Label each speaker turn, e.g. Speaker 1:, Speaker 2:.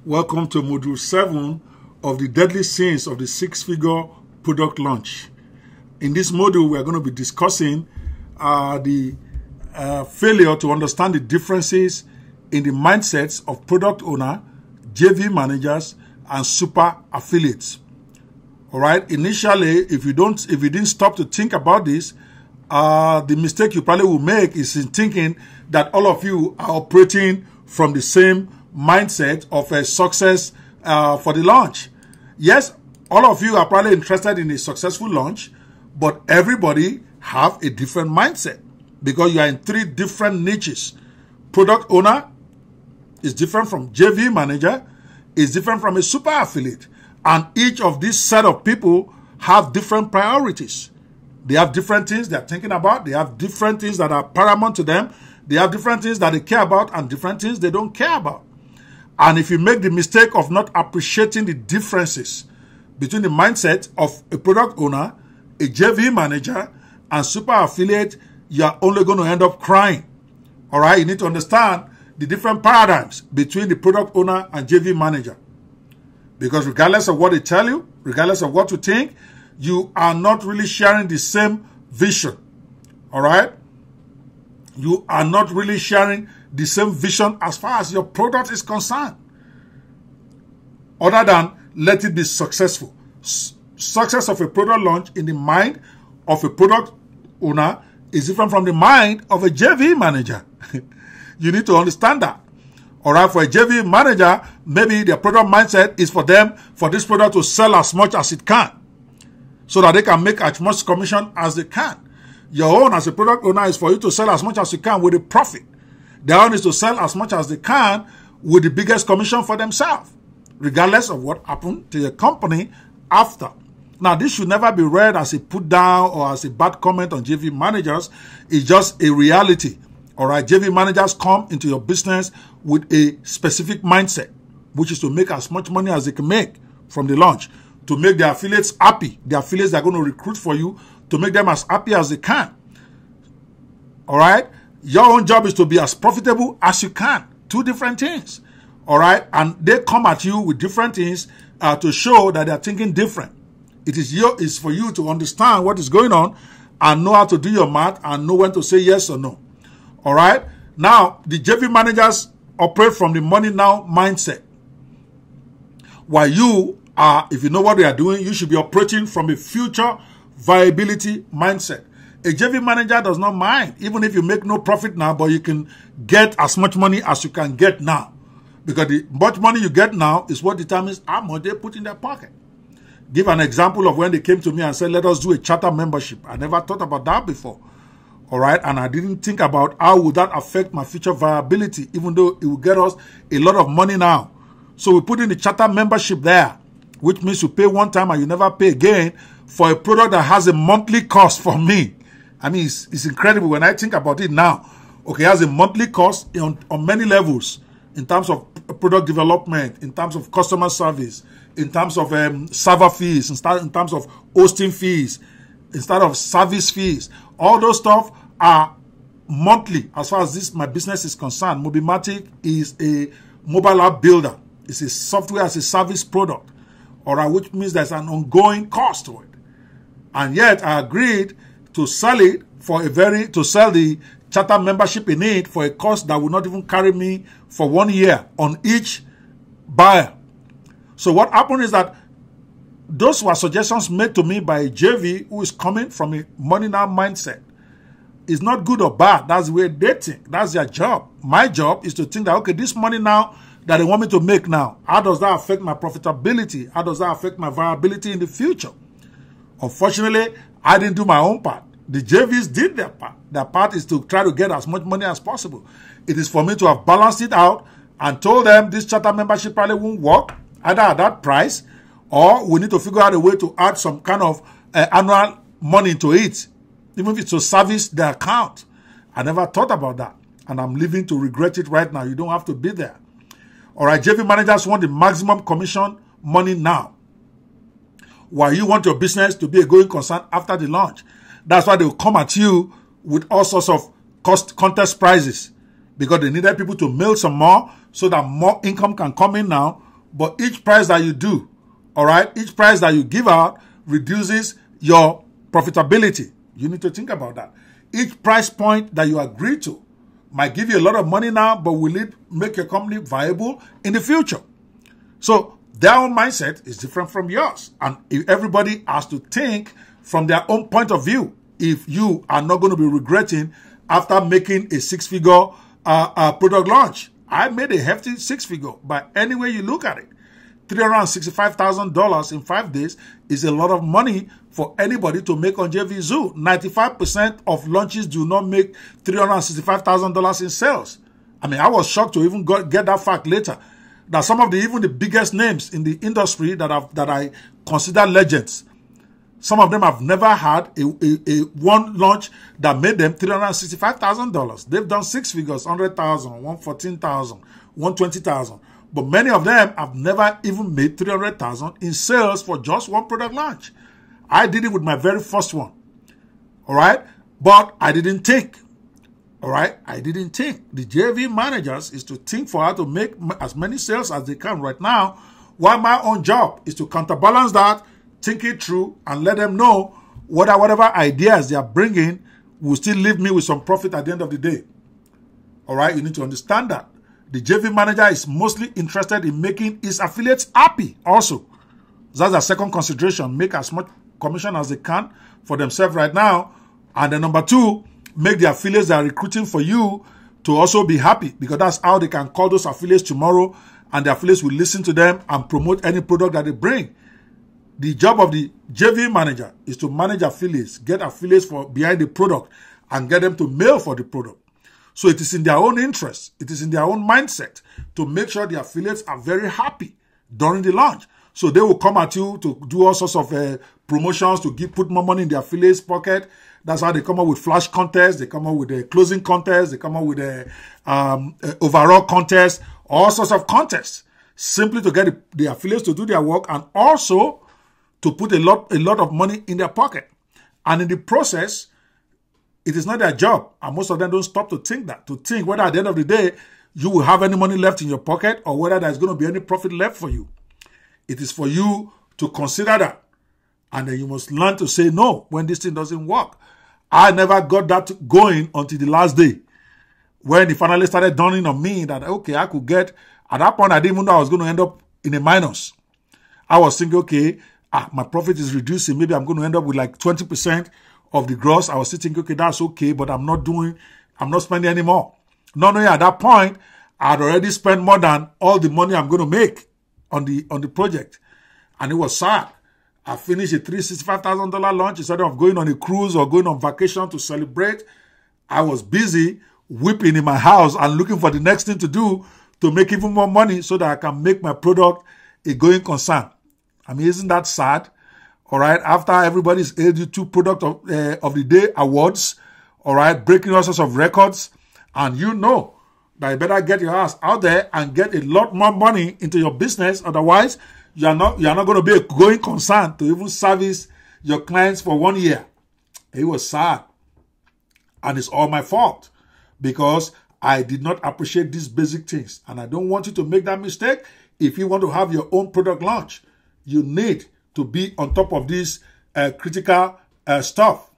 Speaker 1: Welcome to Module 7 of the Deadly Sins of the Six-Figure Product Launch. In this module, we are going to be discussing the failure to understand the differences in the mindsets of product owner, JV managers, and super affiliates. All right. Initially, if you didn't stop to think about this, the mistake you probably will make is in thinking that all of you are operating from the same mindset of a success for the launch. Yes, all of you are probably interested in a successful launch, but everybody have a different mindset because you are in three different niches. Product owner is different from JV manager, is different from a super affiliate. And each of these set of people have different priorities. They have different things they're thinking about. They have different things that are paramount to them. They have different things that they care about and different things they don't care about. And if you make the mistake of not appreciating the differences between the mindset of a product owner, a JV manager, and super affiliate, you are only going to end up crying. All right? You need to understand the different paradigms between the product owner and JV manager. Because regardless of what they tell you, regardless of what you think, you are not really sharing the same vision. All right? You are not really sharing the same vision as far as your product is concerned. Other than let it be successful. Success of a product launch in the mind of a product owner is different from the mind of a JV manager. You need to understand that. All right, for a JV manager, maybe their product mindset is for them, for this product to sell as much as it can, so that they can make as much commission as they can. Your own as a product owner is for you to sell as much as you can with a profit. Their own is to sell as much as they can with the biggest commission for themselves, regardless of what happened to your company after. Now, this should never be read as a put down or as a bad comment on JV managers. It's just a reality. All right, JV managers come into your business with a specific mindset, which is to make as much money as they can make from the launch, to make their affiliates happy. The affiliates are going to recruit for you to make them as happy as they can. All right, your own job is to be as profitable as you can. Two different things. All right, and they come at you with different things to show that they're thinking different. It's for you to understand what is going on and know how to do your math and know when to say yes or no. All right. Now, the JV managers operate from the money now mindset. While you are, if you know what they are doing, you should be operating from a future viability mindset. A JV manager does not mind, even if you make no profit now, but you can get as much money as you can get now. Because the much money you get now is what determines how much they put in their pocket. Give an example of when they came to me and said, let us do a charter membership. I never thought about that before. All right, and I didn't think about how would that affect my future viability, even though it will get us a lot of money now. So we put in the charter membership there, which means you pay one time and you never pay again for a product that has a monthly cost for me. I mean, it's incredible when I think about it now. Okay, it has a monthly cost on many levels, in terms of product development, in terms of customer service, in terms of server fees, in terms of hosting fees, instead of service fees. All those stuff are monthly as far as my business is concerned. Mobimatic is a mobile app builder. It's a software as a service product, all right, which means there's an ongoing cost to it. And yet I agreed to sell it to sell the charter membership in it for a cost that will not even carry me for 1 year on each buyer. So what happened is that those were suggestions made to me by a JV who is coming from a money now mindset. It's not good or bad. That's the way they think. That's their job. My job is to think that, okay, this money now that they want me to make now, how does that affect my profitability? How does that affect my viability in the future? Unfortunately, I didn't do my own part. The JVs did their part. Their part is to try to get as much money as possible. It is for me to have balanced it out and told them this charter membership probably won't work, either at that price, or we need to figure out a way to add some kind of annual money to it, even if it's to service the account. I never thought about that, and I'm living to regret it right now. You don't have to be there. All right, JV managers want the maximum commission money now, while you want your business to be a going concern after the launch. That's why they will come at you with all sorts of contest prizes, because they needed people to mail some more so that more income can come in now But each price that you do, all right, each price that you give out reduces your profitability. You need to think about that. Each price point that you agree to might give you a lot of money now, but will it make your company viable in the future? So their own mindset is different from yours. And if everybody has to think from their own point of view, if you are not going to be regretting after making a six-figure product launch. I made a hefty six-figure, but any way you look at it, $365,000 in 5 days is a lot of money for anybody to make on JVZoo. 95% of launches do not make $365,000 in sales. I mean, I was shocked to even get that fact later. That some of even the biggest names in the industry that I consider legends, some of them have never had a one launch that made them $365,000. They've done six figures, 100,000, 114,000, 120,000. But many of them have never even made 300,000 in sales for just one product launch. I did it with my very first one. All right? But I didn't think. All right? I didn't think. The JV managers is to think for how to make as many sales as they can right now, while my own job is to counterbalance that, think it through, and let them know whatever ideas they are bringing will still leave me with some profit at the end of the day. All right? You need to understand that. The JV manager is mostly interested in making his affiliates happy also. That's a second consideration. Make as much commission as they can for themselves right now. And then number two, make the affiliates that are recruiting for you to also be happy, because that's how they can call those affiliates tomorrow and the affiliates will listen to them and promote any product that they bring. The job of the JV manager is to manage affiliates, get affiliates for behind the product and get them to mail for the product. So it is in their own interest, it is in their own mindset to make sure the affiliates are very happy during the launch. So they will come at you to do all sorts of promotions to put more money in the affiliates' pocket. That's how they come up with flash contests, they come up with a closing contest, they come up with a overall contest, all sorts of contests, simply to get the affiliates to do their work and also to put a lot of money in their pocket. And in the process, it is not their job. And most of them don't stop to think whether at the end of the day, you will have any money left in your pocket or whether there's going to be any profit left for you. It is for you to consider that. And then you must learn to say no when this thing doesn't work. I never got that going until the last day, when it finally started dawning on me that, okay, I could get, at that point, I didn't even know I was going to end up in a minus. I was thinking, okay, my profit is reducing. Maybe I'm going to end up with like 20% of the gross. I was thinking, okay, that's okay, but I'm not spending any more. Not only at that point, I'd already spent more than all the money I'm going to make on the project. And it was sad. I finished a $365,000 launch. Instead of going on a cruise or going on vacation to celebrate, I was busy whipping in my house and looking for the next thing to do to make even more money so that I can make my product a going concern. I mean, isn't that sad? All right. After everybody's AD2 Product of the Day awards, all right, breaking all sorts of records, and you know that you better get your ass out there and get a lot more money into your business. Otherwise, you are not going to be a going concern to even service your clients for 1 year. It was sad. And it's all my fault because I did not appreciate these basic things. And I don't want you to make that mistake. If you want to have your own product launch, you need to be on top of this critical stuff.